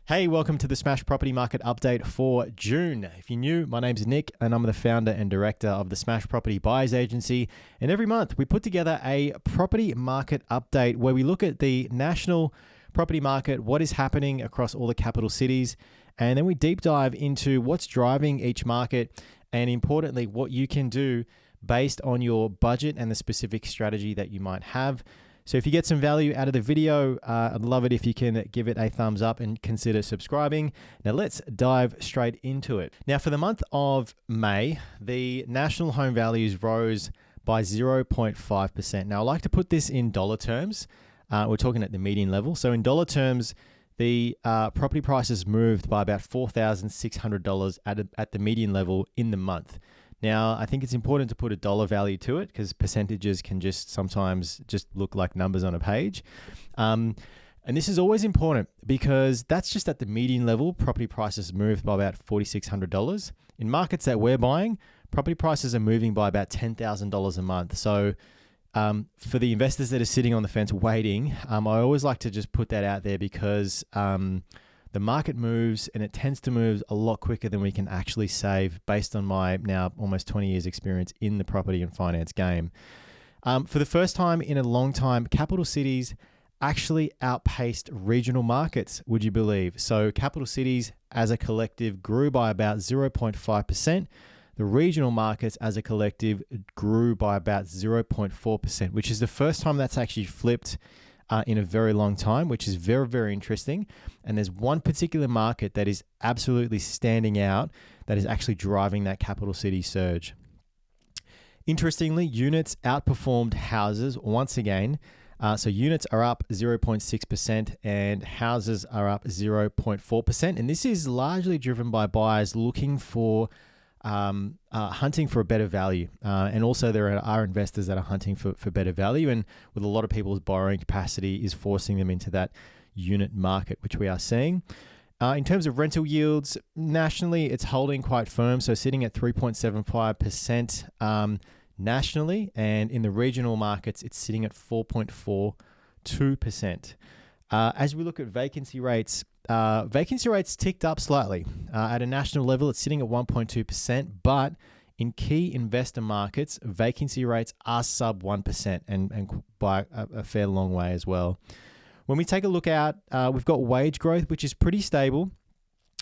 Hey, welcome to the Smash Property Market Update for June. If you're new, my name's Nick and I'm the founder and director of the Smash Property Buyers Agency. And every month we put together a property market update where we look at the national property market, what is happening across all the capital cities, and then we deep dive into what's driving each market and importantly, what you can do based on your budget and the specific strategy that you might have. So if you get some value out of the video, I'd love it if you can give it a thumbs up and consider subscribing. Now let's dive straight into it. Now for the month of May, the national home values rose by 0.5%. Now I like to put this in dollar terms. We're talking at the median level. So in dollar terms, the property prices moved by about $4,600 at the median level in the month. Now, I think it's important to put a dollar value to it because percentages can just sometimes just look like numbers on a page. And this is always important because that's just at the median level. Property prices moved by about $4,600. In markets that we're buying, property prices are moving by about $10,000 a month. So for the investors that are sitting on the fence waiting, I always like to just put that out there because the market moves and it tends to move a lot quicker than we can actually save based on my now almost 20 years experience in the property and finance game. For the first time in a long time, capital cities actually outpaced regional markets, would you believe? So capital cities as a collective grew by about 0.5%. The regional markets as a collective grew by about 0.4%, which is the first time that's actually flipped in a very long time, which is very, very interesting. And there's one particular market that is absolutely standing out that is actually driving that capital city surge. Interestingly, units outperformed houses once again. So units are up 0.6% and houses are up 0.4%. And this is largely driven by buyers looking for hunting for a better value. And also there are investors that are hunting for better value. And with a lot of people's borrowing capacity is forcing them into that unit market, which we are seeing. In terms of rental yields, nationally, it's holding quite firm. So sitting at 3.75% nationally. And in the regional markets, it's sitting at 4.42%. As we look at vacancy rates ticked up slightly. At a national level, it's sitting at 1.2%, but in key investor markets, vacancy rates are sub 1% and by a fair long way as well. When we take a look out, we've got wage growth, which is pretty stable.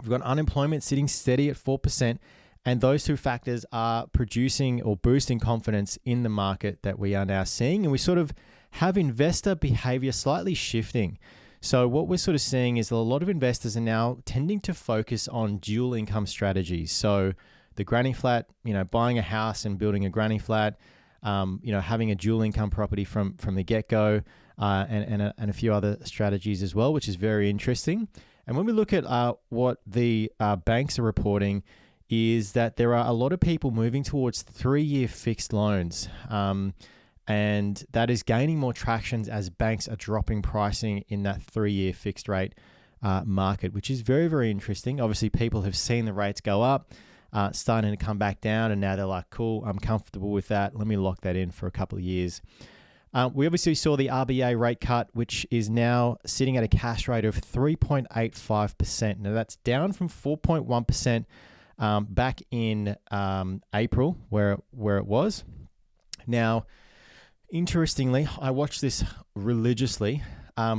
We've got unemployment sitting steady at 4%, and those two factors are producing or boosting confidence in the market that we are now seeing, and we sort of have investor behavior slightly shifting. So what we're sort of seeing is a lot of investors are now tending to focus on dual income strategies. So the granny flat, buying a house and building a granny flat, having a dual income property from the get-go, and a few other strategies as well, which is very interesting. And when we look at what the banks are reporting is that there are a lot of people moving towards 3-year fixed loans. And that is gaining more traction as banks are dropping pricing in that 3-year fixed rate market, which is very, very interesting. Obviously, people have seen the rates go up, starting to come back down, and now they're like, cool, I'm comfortable with that. Let me lock that in for a couple of years. We obviously saw the RBA rate cut, which is now sitting at a cash rate of 3.85%. Now, that's down from 4.1% back in April, where it was. Now, interestingly, I watch this religiously.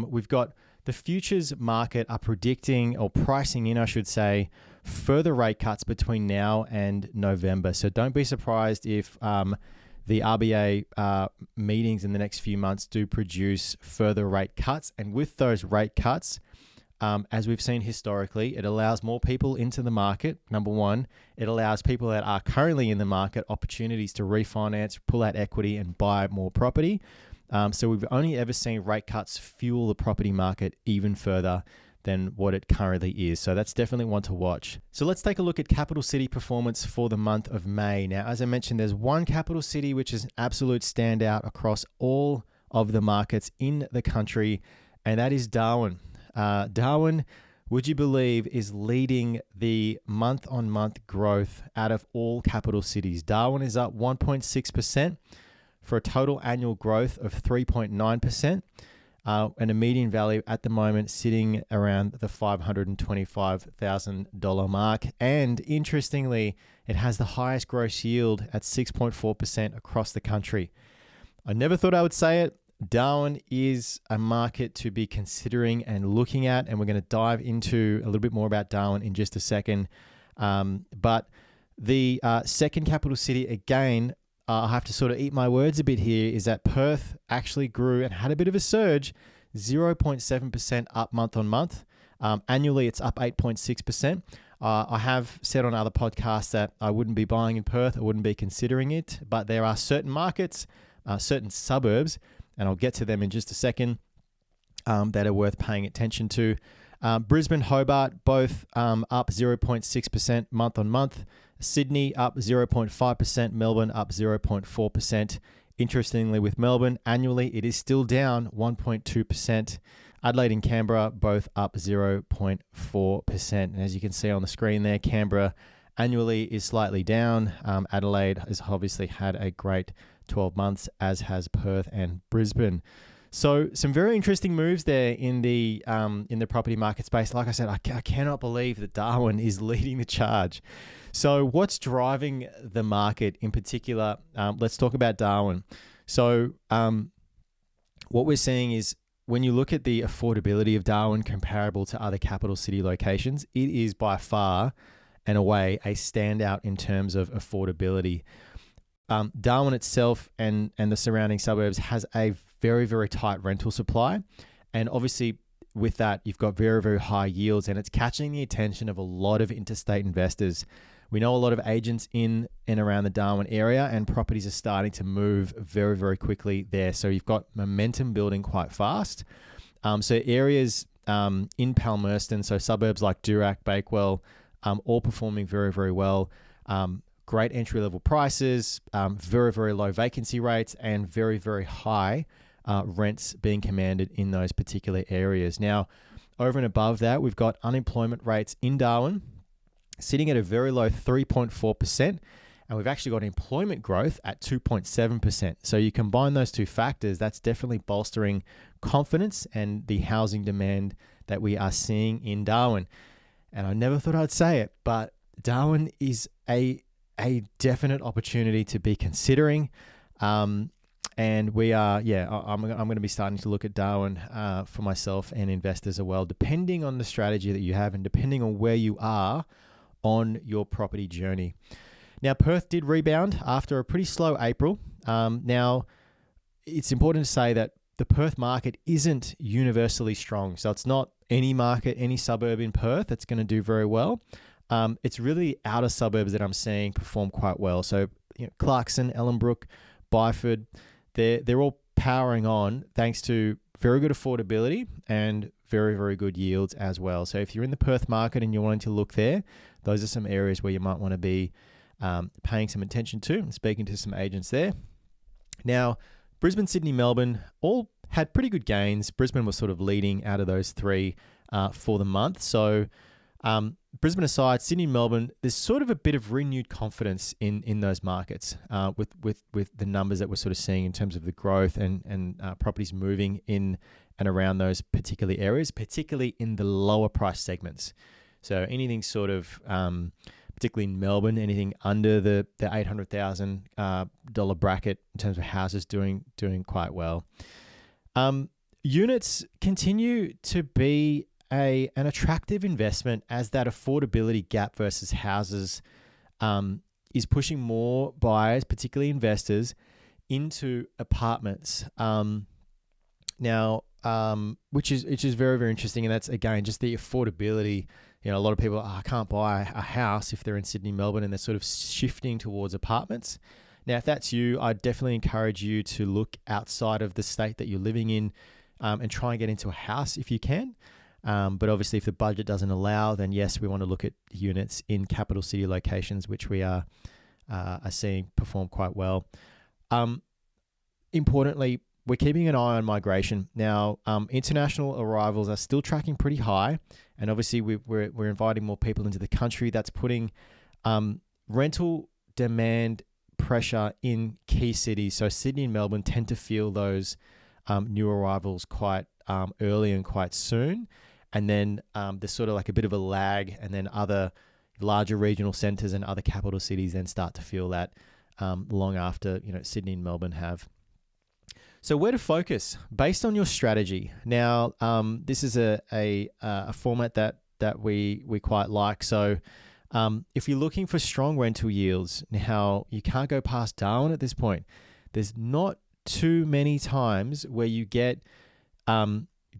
We've got the futures market are predicting or pricing in, I should say, further rate cuts between now and November. So don't be surprised if the RBA meetings in the next few months do produce further rate cuts. And with those rate cuts, as we've seen historically, it allows more people into the market. Number one, it allows people that are currently in the market opportunities to refinance, pull out equity, and buy more property. So we've only ever seen rate cuts fuel the property market even further than what it currently is. So that's definitely one to watch. So let's take a look at capital city performance for the month of May. Now, as I mentioned, there's one capital city which is an absolute standout across all of the markets in the country, and that is Darwin. Darwin, would you believe, is leading the month-on-month growth out of all capital cities. Darwin is up 1.6% for a total annual growth of 3.9%. and a median value at the moment sitting around the $525,000 mark. And interestingly, it has the highest gross yield at 6.4% across the country. I never thought I would say it. Darwin is a market to be considering and looking at, and we're going to dive into a little bit more about Darwin in just a second. But the second capital city, again, I have to sort of eat my words a bit here, is that Perth actually grew and had a bit of a surge, 0.7% up month on month. Annually, it's up 8.6%. I have said on other podcasts that I wouldn't be buying in Perth. I wouldn't be considering it, but there are certain markets, certain suburbs, and I'll get to them in just a second, that are worth paying attention to. Brisbane, Hobart, both up 0.6% month on month. Sydney up 0.5%, Melbourne up 0.4%. Interestingly, with Melbourne, annually, it is still down 1.2%. Adelaide and Canberra both up 0.4%. And as you can see on the screen there, Canberra annually is slightly down. Adelaide has obviously had a great 12 months, as has Perth and Brisbane. So some very interesting moves there in the property market space. Like I said, I cannot believe that Darwin is leading the charge. So what's driving the market in particular? Let's talk about Darwin. So what we're seeing is when you look at the affordability of Darwin comparable to other capital city locations, it is by far and away a standout in terms of affordability. Darwin itself and the surrounding suburbs has a very, very tight rental supply. And obviously with that, you've got very, very high yields, and it's catching the attention of a lot of interstate investors. We know a lot of agents in and around the Darwin area, and properties are starting to move very, very quickly there. So you've got momentum building quite fast. So areas in Palmerston, so suburbs like Durack, Bakewell, all performing very, very well. Great entry-level prices, very, very low vacancy rates, and very, very high rents being commanded in those particular areas. Now, over and above that, we've got unemployment rates in Darwin sitting at a very low 3.4%, and we've actually got employment growth at 2.7%. So you combine those two factors, that's definitely bolstering confidence and the housing demand that we are seeing in Darwin. And I never thought I'd say it, but Darwin is a definite opportunity to be considering. And we are, I'm going to be starting to look at Darwin for myself and investors as well, depending on the strategy that you have and depending on where you are on your property journey. Now, Perth did rebound after a pretty slow April. Now, it's important to say that the Perth market isn't universally strong. So it's not any market, any suburb in Perth that's going to do very well. It's really outer suburbs that I'm seeing perform quite well. So Clarkson, Ellenbrook, Byford, they're all powering on thanks to very good affordability and very, very good yields as well. So if you're in the Perth market and you're wanting to look there, those are some areas where you might want to be paying some attention to and speaking to some agents there. Now, Brisbane, Sydney, Melbourne all had pretty good gains. Brisbane was sort of leading out of those three for the month. So Brisbane aside, Sydney and Melbourne, there's sort of a bit of renewed confidence in those markets with the numbers that we're sort of seeing in terms of the growth and properties moving in and around those particular areas, particularly in the lower price segments. So anything sort of, particularly in Melbourne, anything under the $800,000 bracket in terms of houses doing quite well. Units continue to be an attractive investment as that affordability gap versus houses is pushing more buyers, particularly investors, into apartments. Now, which is very, very interesting, and that's again just the affordability. A lot of people I can't buy a house if they're in Sydney, Melbourne, and they're sort of shifting towards apartments. Now, if that's you, I definitely encourage you to look outside of the state that you're living in and try and get into a house if you can. But obviously, if the budget doesn't allow, then yes, we want to look at units in capital city locations, which we are seeing perform quite well. Importantly, we're keeping an eye on migration. Now, international arrivals are still tracking pretty high, and obviously we're inviting more people into the country. That's putting rental demand pressure in key cities. So Sydney and Melbourne tend to feel those new arrivals quite early and quite soon. And then there's sort of like a bit of a lag, and then other larger regional centres and other capital cities then start to feel that long after, Sydney and Melbourne have. So where to focus based on your strategy. Now, this is a format that we quite like. So if you're looking for strong rental yields, now you can't go past Darwin at this point. There's not too many times where you get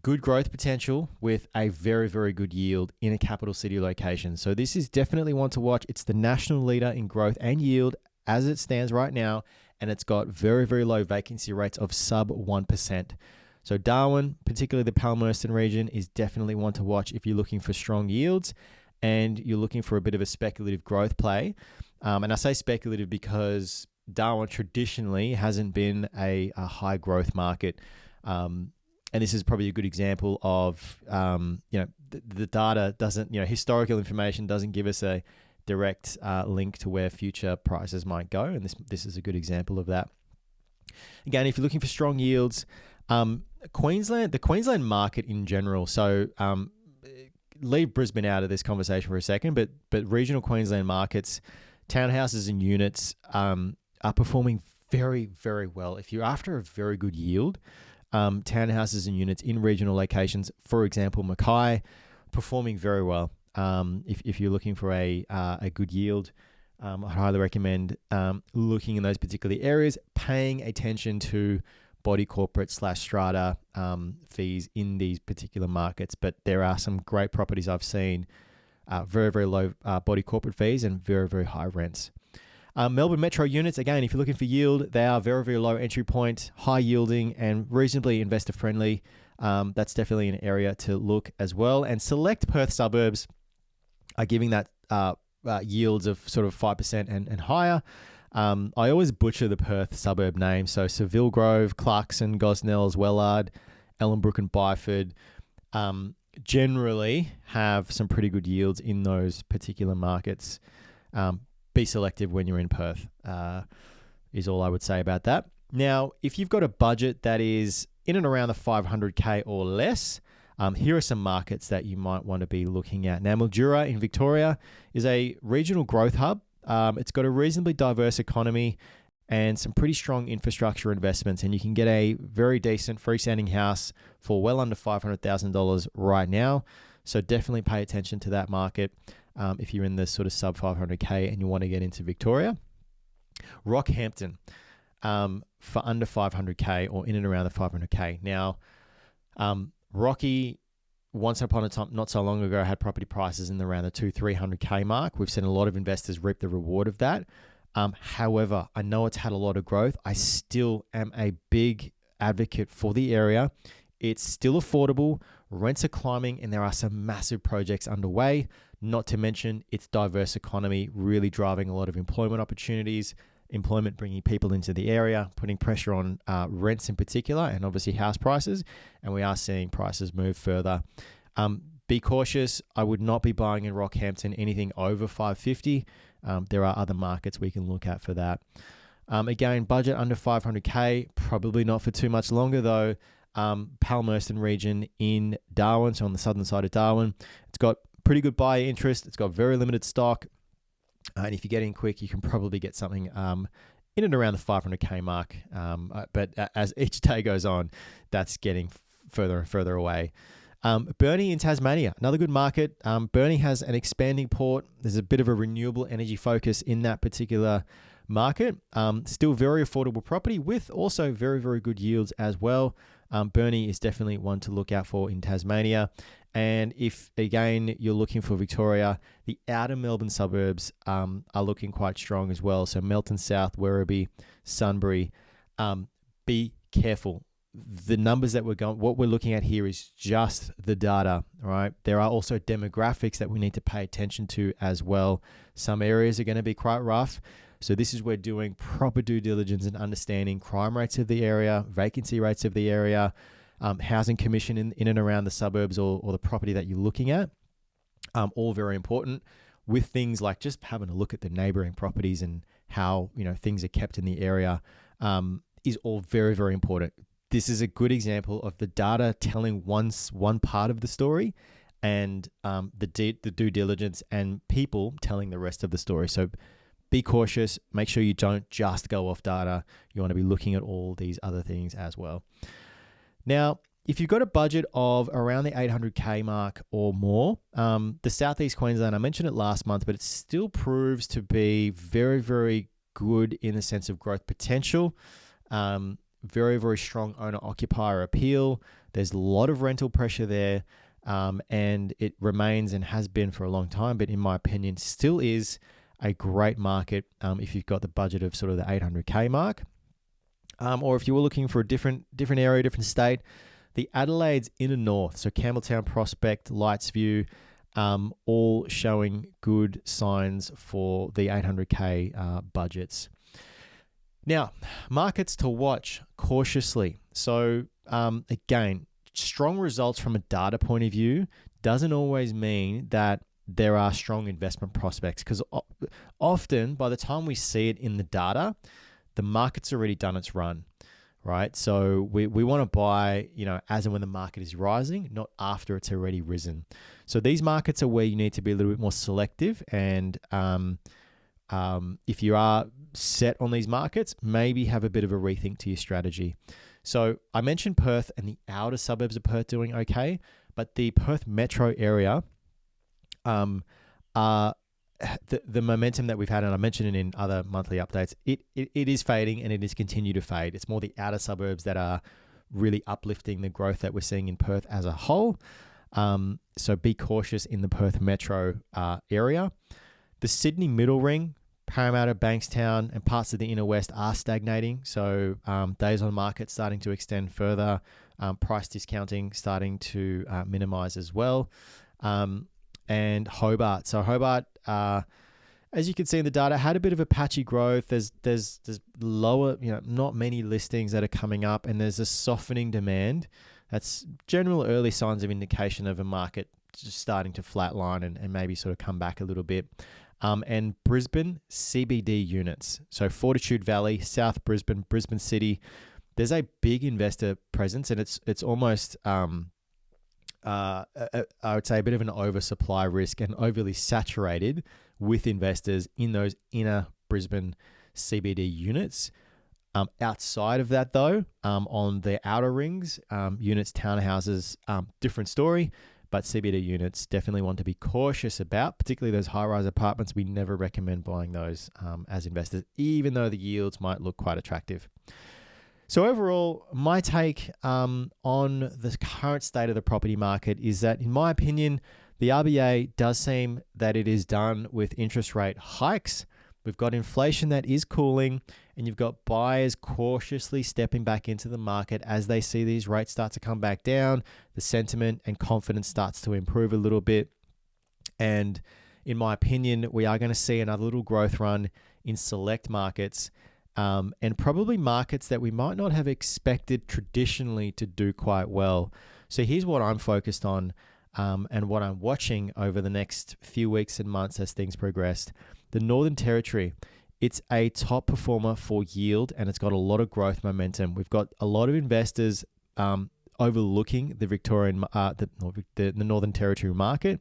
good growth potential with a very, very good yield in a capital city location. So this is definitely one to watch. It's the national leader in growth and yield as it stands right now, and it's got very, very low vacancy rates of sub 1%. So Darwin, particularly the Palmerston region, is definitely one to watch if you're looking for strong yields and you're looking for a bit of a speculative growth play. And I say speculative because Darwin traditionally hasn't been a high growth market. And this is probably a good example of, the data doesn't, historical information doesn't give us a direct link to where future prices might go. And this is a good example of that. Again, if you're looking for strong yields, the Queensland market in general, so leave Brisbane out of this conversation for a second, but regional Queensland markets, townhouses and units are performing very, very well. If you're after a very good yield, townhouses and units in regional locations, for example, Mackay, performing very well. If you're looking for a good yield, I highly recommend looking in those particular areas, paying attention to body corporate / strata fees in these particular markets. But there are some great properties I've seen, very, very low body corporate fees and very, very high rents. Melbourne Metro units, again, if you're looking for yield, they are very, very low entry point, high yielding and reasonably investor friendly. That's definitely an area to look as well. And select Perth suburbs are giving that yields of sort of 5% and higher. I always butcher the Perth suburb names. So Seville Grove, Clarkson, Gosnells, Wellard, Ellenbrook and Byford generally have some pretty good yields in those particular markets. Be selective when you're in Perth is all I would say about that. Now, if you've got a budget that is in and around the 500K or less, here are some markets that you might want to be looking at. Now, Mildura in Victoria is a regional growth hub. It's got a reasonably diverse economy and some pretty strong infrastructure investments, and you can get a very decent freestanding house for well under $500,000 right now. So definitely pay attention to that market if you're in the sort of sub 500K and you want to get into Victoria. Rockhampton for under 500K or in and around the 500K. Now, Rocky, once upon a time, not so long ago, had property prices in around the 200-300K mark. We've seen a lot of investors reap the reward of that. However, I know it's had a lot of growth. I still am a big advocate for the area. It's still affordable. Rents are climbing and there are some massive projects underway. Not to mention its diverse economy really driving a lot of employment opportunities, employment bringing people into the area, putting pressure on rents in particular, and obviously house prices. And we are seeing prices move further. Be cautious. I would not be buying in Rockhampton anything over 550. There are other markets we can look at for that. Again, budget under 500K, probably not for too much longer though. Palmerston region in Darwin, so on the southern side of Darwin. It's got pretty good buyer interest. It's got very limited stock. And if you get in quick, you can probably get something in and around the 500K mark. But as each day goes on, that's getting further and further away. Burnie in Tasmania, another good market. Burnie has an expanding port. There's a bit of a renewable energy focus in that particular market. Still very affordable property with also very, very good yields as well. Burnie is definitely one to look out for in Tasmania. And if, again, you're looking for Victoria, the outer Melbourne suburbs are looking quite strong as well. So Melton South, Werribee, Sunbury, be careful. The numbers that what we're looking at here is just the data, right? There are also demographics that we need to pay attention to as well. Some areas are going to be quite rough. So this is where doing proper due diligence and understanding crime rates of the area, vacancy rates of the area, housing commission in and around the suburbs or the property that you're looking at, all very important, with things like just having a look at the neighboring properties and how things are kept in the area is all very, very important. this is a good example of the data telling one part of the story, and the due diligence and people telling the rest of the story. So be cautious. Make sure you don't just go off data. You want to be looking at all these other things as well. Now, if you've got a budget of around the 800K mark or more, the Southeast Queensland, I mentioned it last month, but it still proves to be very, very good in the sense of growth potential. Very, very strong owner-occupier appeal. There's a lot of rental pressure there, and it remains and has been for a long time, but in my opinion, still is a great market if you've got the budget of sort of the 800K mark. Or if you were looking for a different area, different state, the Adelaide's inner north, so Campbelltown, Prospect, Lightsview, all showing good signs for the 800K budgets. Now, markets to watch cautiously. So again, strong results from a data point of view doesn't always mean that there are strong investment prospects, because often by the time we see it in the data, the market's already done its run, right? So we want to buy, as and when the market is rising, not after it's already risen. So these markets are where you need to be a little bit more selective, and if you are set on these markets, maybe have a bit of a rethink to your strategy. So I mentioned Perth and the outer suburbs of Perth doing okay, but the Perth metro area, the momentum that we've had, and I mentioned it in other monthly updates, it is fading, and it is continue to fade. It's more the outer suburbs that are really uplifting the growth that we're seeing in Perth as a whole. So be cautious in the Perth metro area. The Sydney middle ring, Parramatta, Bankstown, and parts of the inner west are stagnating. So days on market starting to extend further, price discounting starting to minimize as well. And Hobart. So Hobart, as you can see in the data, had a bit of a patchy growth. There's lower, not many listings that are coming up, and there's a softening demand. That's general early signs of indication of a market just starting to flatline and maybe sort of come back a little bit. And Brisbane CBD units. So Fortitude Valley, South Brisbane, Brisbane City. There's a big investor presence, and it's almost I would say a bit of an oversupply risk and overly saturated with investors in those inner Brisbane CBD units. Outside of that, though, on the outer rings, units, townhouses, different story. But CBD units, definitely want to be cautious about, particularly those high-rise apartments. We never recommend buying those as investors, even though the yields might look quite attractive. So overall, my take on the current state of the property market is that, in my opinion, the RBA does seem that it is done with interest rate hikes. We've got inflation that is cooling, and you've got buyers cautiously stepping back into the market as they see these rates start to come back down. The sentiment and confidence starts to improve a little bit. And in my opinion, we are going to see another little growth run in select markets, and probably markets that we might not have expected traditionally to do quite well. So here's what I'm focused on, and what I'm watching over the next few weeks and months as things progress. The Northern Territory, it's a top performer for yield, and it's got a lot of growth momentum. We've got a lot of investors overlooking the the Northern Territory market.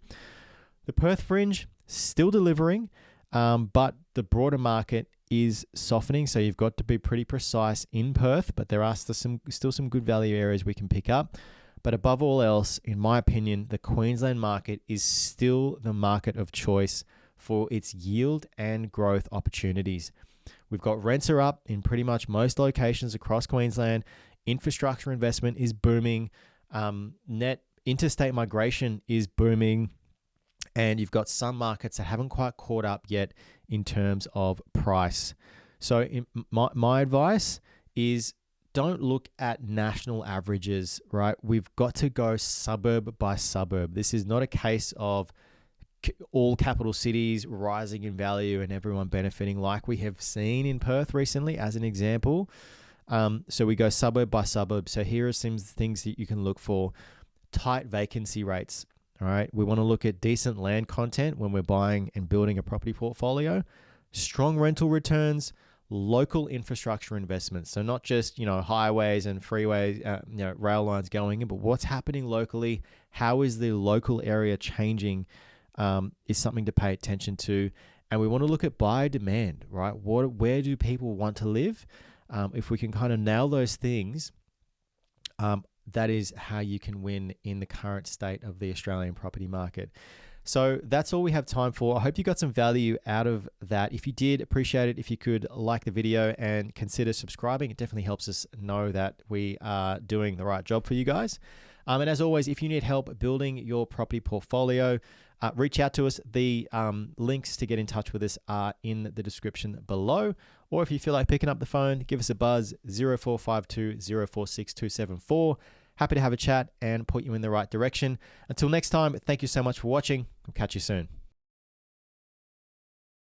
The Perth Fringe, still delivering, but the broader market is softening, so you've got to be pretty precise in Perth, but there are still some good value areas we can pick up. But above all else, in my opinion, the Queensland market is still the market of choice for its yield and growth opportunities. We've got rents are up in pretty much most locations across Queensland. Infrastructure investment is booming. Net interstate migration is booming. And you've got some markets that haven't quite caught up yet in terms of price. So my advice is, don't look at national averages, right? We've got to go suburb by suburb. This is not a case of all capital cities rising in value and everyone benefiting like we have seen in Perth recently, as an example. So we go suburb by suburb. So here are some things that you can look for. Tight vacancy rates. All right. We want to look at decent land content when we're buying and building a property portfolio. Strong rental returns, local infrastructure investments. So not just, highways and freeways, rail lines going in, but what's happening locally. How is the local area changing is something to pay attention to. And we want to look at buyer demand, right? Where do people want to live? If we can kind of nail those things, that is how you can win in the current state of the Australian property market. So that's all we have time for. I hope you got some value out of that. If you did, appreciate it if you could like the video and consider subscribing. It definitely helps us know that we are doing the right job for you guys. And as always, if you need help building your property portfolio, reach out to us. The links to get in touch with us are in the description below. Or if you feel like picking up the phone, give us a buzz, 0452 046 274. Happy to have a chat and point you in the right direction. Until next time, thank you so much for watching. We'll catch you soon.